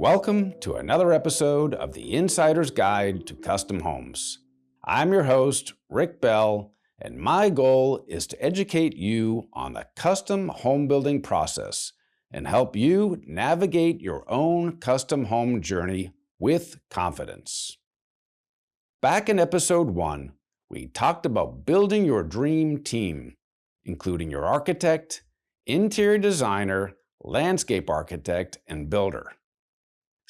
Welcome to another episode of the Insider's Guide to Custom Homes. I'm your host, Rick Bell, and my goal is to educate you on the custom home building process and help you navigate your own custom home journey with confidence. Back in episode 1, we talked about building your dream team, including your architect, interior designer, landscape architect, and builder.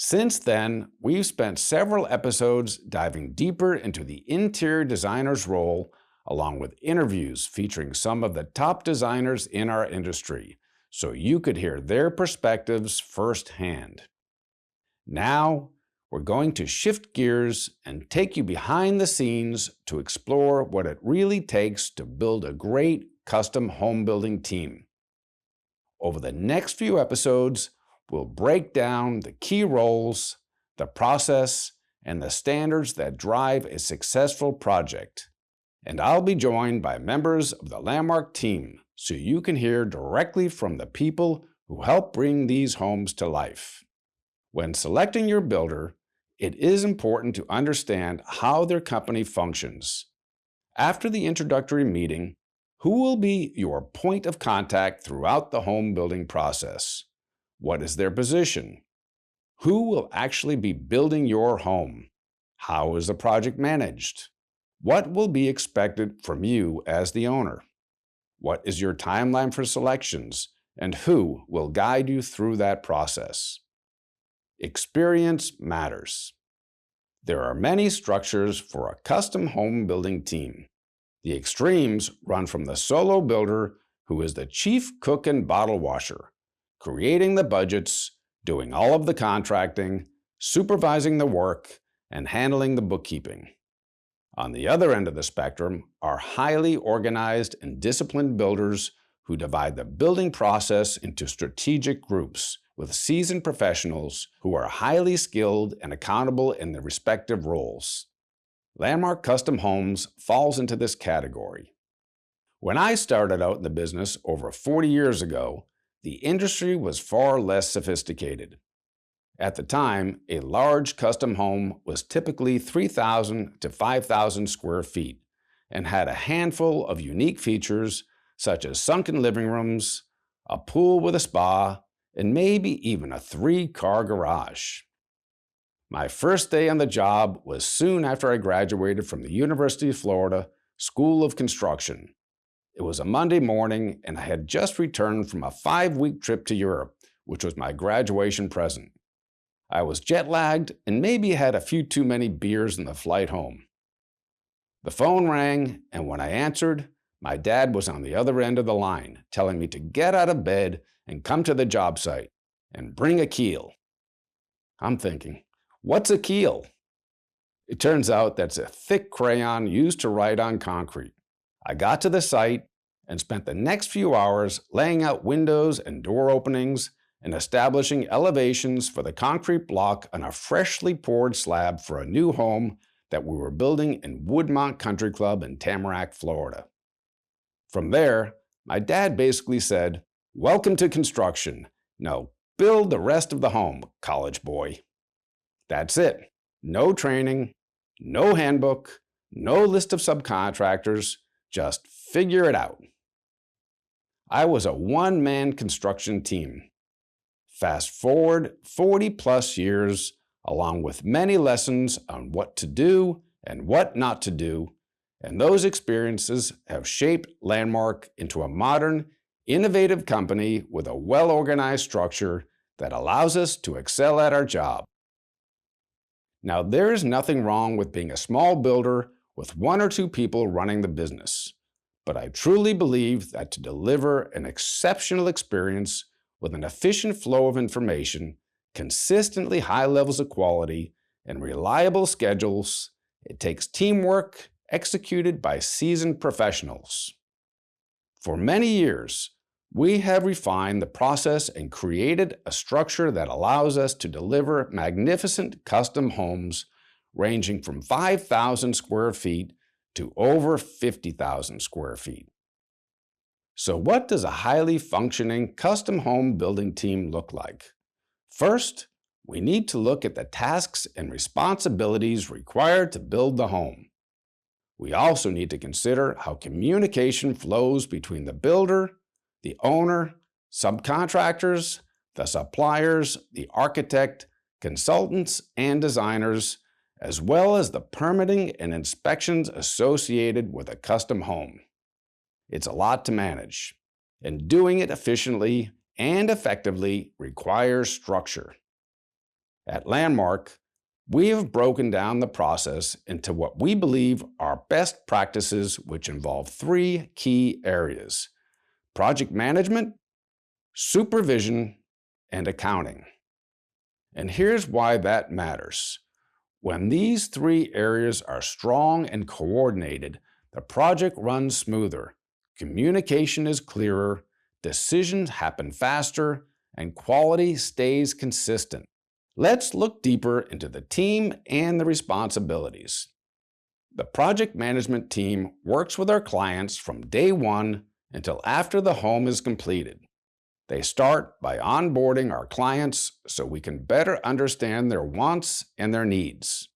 Since then, we've spent several episodes diving deeper into the interior designer's role, along with interviews featuring some of the top designers in our industry, so you could hear their perspectives firsthand. Now, we're going to shift gears and take you behind the scenes to explore what it really takes to build a great custom home building team. Over the next few episodes, we'll break down the key roles, the process, and the standards that drive a successful project. And I'll be joined by members of the Landmark team so you can hear directly from the people who help bring these homes to life. When selecting your builder, it is important to understand how their company functions. After the introductory meeting, who will be your point of contact throughout the home building process? What is their position? Who will actually be building your home? How is the project managed? What will be expected from you as the owner? What is your timeline for selections, and who will guide you through that process? Experience matters. There are many structures for a custom home building team. The extremes run from the solo builder, who is the chief cook and bottle washer, creating the budgets, doing all of the contracting, supervising the work, and handling the bookkeeping. On the other end of the spectrum are highly organized and disciplined builders who divide the building process into strategic groups with seasoned professionals who are highly skilled and accountable in their respective roles. Landmark Custom Homes falls into this category. When I started out in the business over 40 years ago, the industry was far less sophisticated. At the time, a large custom home was typically 3,000 to 5,000 square feet and had a handful of unique features such as sunken living rooms, a pool with a spa, and maybe even a 3-car garage. My first day on the job was soon after I graduated from the University of Florida School of Construction. It was a Monday morning, and I had just returned from a 5-week trip to Europe, which was my graduation present. I was jet-lagged and maybe had a few too many beers in the flight home. The phone rang, and when I answered, my dad was on the other end of the line, telling me to get out of bed and come to the job site and bring a keel. I'm thinking, what's a keel? It turns out that's a thick crayon used to write on concrete. I got to the site and spent the next few hours laying out windows and door openings and establishing elevations for the concrete block on a freshly poured slab for a new home that we were building in Woodmont Country Club in Tamarack, Florida. From there, my dad basically said, "Welcome to construction. Now build the rest of the home, college boy." That's it. No training, no handbook, no list of subcontractors. Just figure it out. I was a one-man construction team. Fast forward 40-plus years, along with many lessons on what to do and what not to do, and those experiences have shaped Landmark into a modern, innovative company with a well-organized structure that allows us to excel at our job. Now, there is nothing wrong with being a small builder with 1 or 2 people running the business. But I truly believe that to deliver an exceptional experience with an efficient flow of information, consistently high levels of quality, and reliable schedules, it takes teamwork executed by seasoned professionals. For many years, we have refined the process and created a structure that allows us to deliver magnificent custom homes ranging from 5,000 square feet to over 50,000 square feet. So what does a highly functioning custom home building team look like? First, we need to look at the tasks and responsibilities required to build the home. We also need to consider how communication flows between the builder, the owner, subcontractors, the suppliers, the architect, consultants, and designers, as well as the permitting and inspections associated with a custom home. It's a lot to manage, and doing it efficiently and effectively requires structure. At Landmark, we have broken down the process into what we believe are best practices, which involve three key areas: project management, supervision, and accounting. And here's why that matters. When these three areas are strong and coordinated, the project runs smoother, communication is clearer, decisions happen faster, and quality stays consistent. Let's look deeper into the team and the responsibilities. The project management team works with our clients from day one until after the home is completed. They start by onboarding our clients so we can better understand their wants and their needs.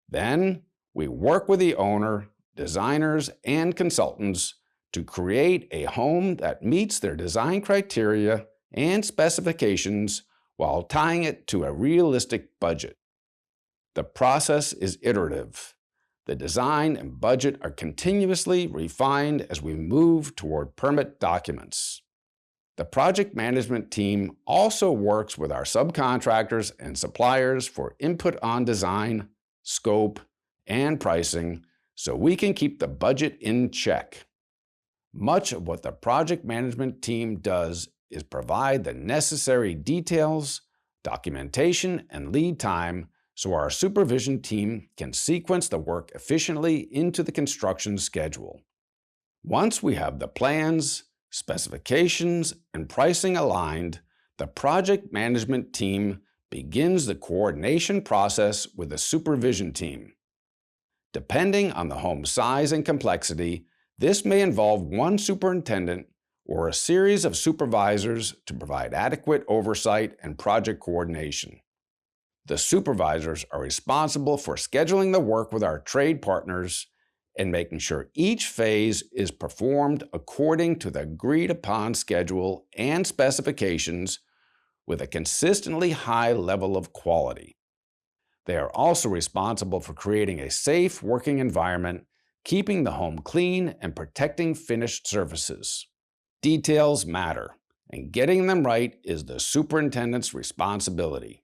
Then, we work with the owner, designers, and consultants to create a home that meets their design criteria and specifications while tying it to a realistic budget. The process is iterative. The design and budget are continuously refined as we move toward permit documents. The project management team also works with our subcontractors and suppliers for input on design, scope, and pricing so we can keep the budget in check. Much of what the project management team does is provide the necessary details, documentation, and lead time so our supervision team can sequence the work efficiently into the construction schedule. Once we have the plans, specifications, and pricing aligned, the project management team begins the coordination process with the supervision team. Depending on the home size and complexity, this may involve one superintendent or a series of supervisors to provide adequate oversight and project coordination. The supervisors are responsible for scheduling the work with our trade partners and making sure each phase is performed according to the agreed-upon schedule and specifications with a consistently high level of quality. They are also responsible for creating a safe working environment, keeping the home clean, and protecting finished surfaces. Details matter, and getting them right is the superintendent's responsibility.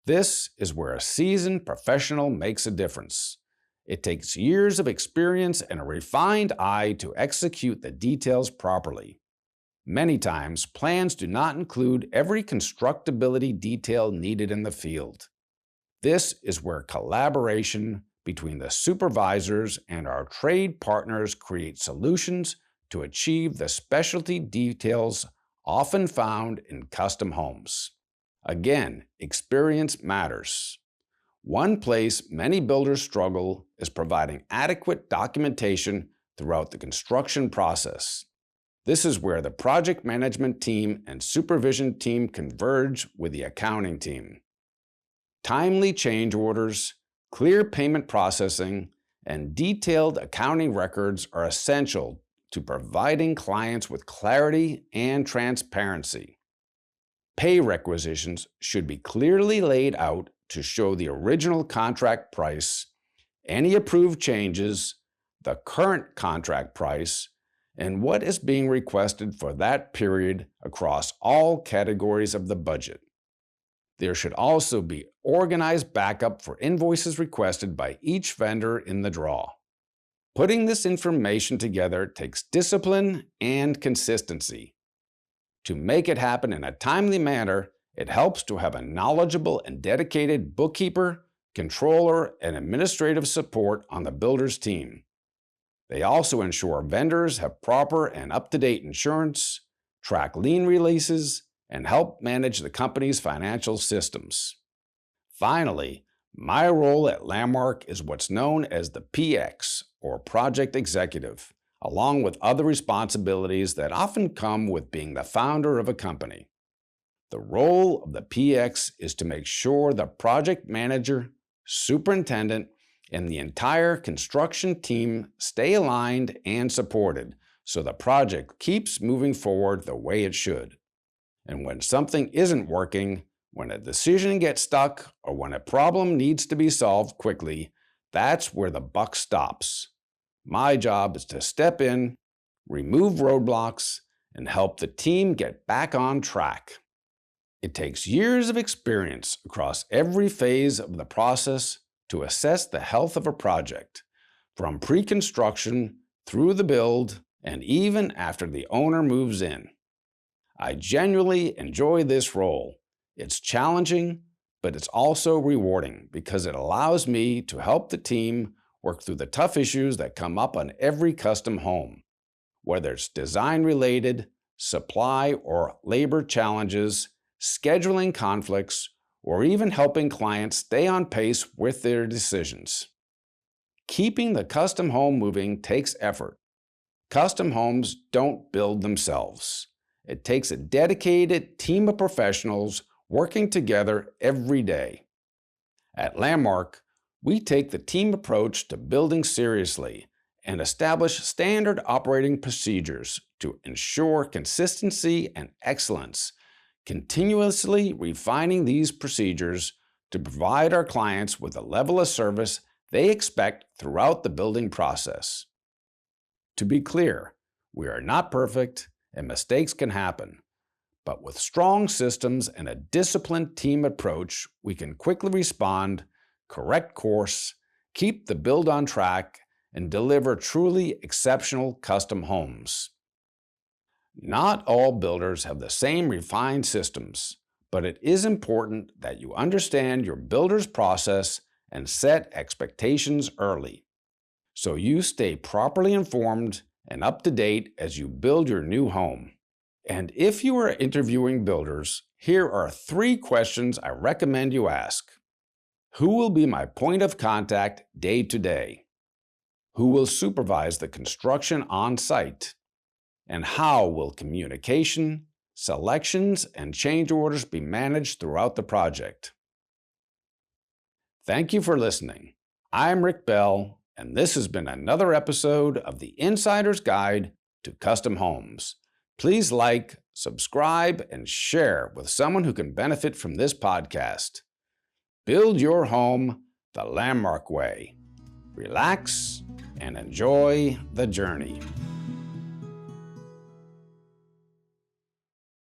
This is where a seasoned professional makes a difference. It takes years of experience and a refined eye to execute the details properly. Many times, plans do not include every constructability detail needed in the field. This is where collaboration between the supervisors and our trade partners create solutions to achieve the specialty details often found in custom homes. Again, experience matters. One place many builders struggle is providing adequate documentation throughout the construction process. This is where the project management team and supervision team converge with the accounting team. Timely change orders, clear payment processing, and detailed accounting records are essential to providing clients with clarity and transparency. Pay requisitions should be clearly laid out to show the original contract price, any approved changes, the current contract price, and what is being requested for that period across all categories of the budget. There should also be organized backup for invoices requested by each vendor in the draw. Putting this information together takes discipline and consistency. To make it happen in a timely manner, it helps to have a knowledgeable and dedicated bookkeeper, controller, and administrative support on the builder's team. They also ensure vendors have proper and up-to-date insurance, track lien releases, and help manage the company's financial systems. Finally, my role at Landmark is what's known as the PX, or Project Executive, along with other responsibilities that often come with being the founder of a company. The role of the PX is to make sure the project manager, superintendent, and the entire construction team stay aligned and supported so the project keeps moving forward the way it should. And when something isn't working, when a decision gets stuck, or when a problem needs to be solved quickly, that's where the buck stops. My job is to step in, remove roadblocks, and help the team get back on track. It takes years of experience across every phase of the process to assess the health of a project, from pre-construction through the build and even after the owner moves in. I genuinely enjoy this role. It's challenging, but it's also rewarding because it allows me to help the team work through the tough issues that come up on every custom home, whether it's design-related, supply or labor challenges, scheduling conflicts, or even helping clients stay on pace with their decisions. Keeping the custom home moving takes effort. Custom homes don't build themselves. It takes a dedicated team of professionals working together every day. At Landmark, we take the team approach to building seriously and establish standard operating procedures to ensure consistency and excellence, continuously refining these procedures to provide our clients with a level of service they expect throughout the building process. To be clear, we are not perfect and mistakes can happen, but with strong systems and a disciplined team approach, we can quickly respond, correct course, keep the build on track, and deliver truly exceptional custom homes. Not all builders have the same refined systems, but it is important that you understand your builder's process and set expectations early, so you stay properly informed and up to date as you build your new home. And if you are interviewing builders, here are 3 questions I recommend you ask. Who will be my point of contact day to day? Who will supervise the construction on site? And how will communication, selections, and change orders be managed throughout the project? Thank you for listening. I'm Rick Bell, and this has been another episode of the Insider's Guide to Custom Homes. Please like, subscribe, and share with someone who can benefit from this podcast. Build your home the Landmark way. Relax and enjoy the journey.